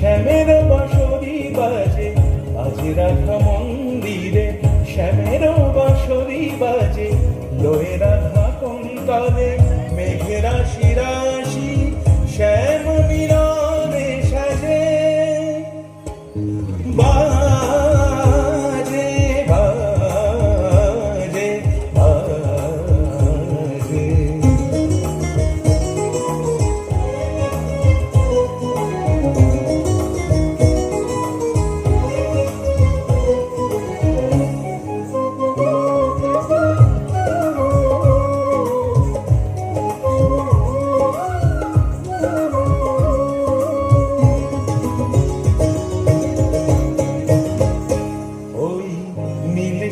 শ্যামের বাঁশরি বাজে বাজে রাধা মন্দিরে, শ্যামের বাঁশরি বাজে লয়ে রাধা কঙ্কালে, মেঘে রাশি রাশি শ্যাম মিলনে সাজে, বাজে বাজে বাজে।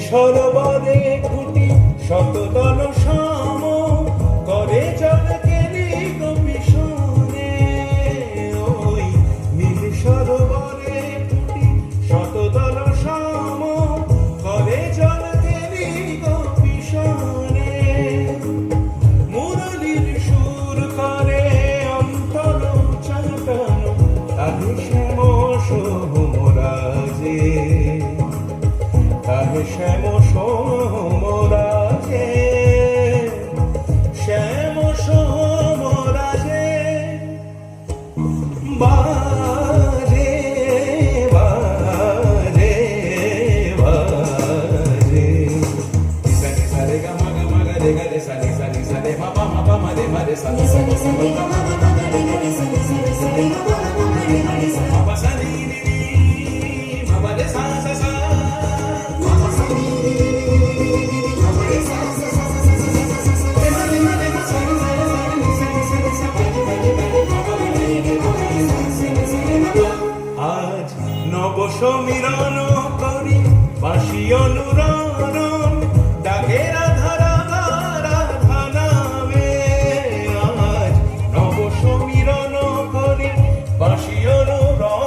সরোবরে খুঁটি শতদল সম করে জলকে গোপী শোনে, ওই নীল সরোবরে খুঁটি শতদল সম করে জলকে গোপী শোনে, মুরলীর সুর করে অন্তর চাটানো তাহে শ্যাম সোমরাজে, তাহে শ্যাম সোমরাজে, শ্যাম সোমরাজে, বাজে বাজে বাজে। সানি সারে গা মা গা রে গা রে সানি সানি সারে মা পা মা রে মা রে সানি সানি সানি গা মা গা রে গা রে সানি সানি সারে মা পা রে মা রে সানি মা সানি রে মা পা রে সা সা সা। আজ নব সমীরণ করি বাঁশি অনুরণ, ডাকে রাধা রাধা রাধা নামে, আজ নব সমীরণ করি বাঁশি অনুরণ।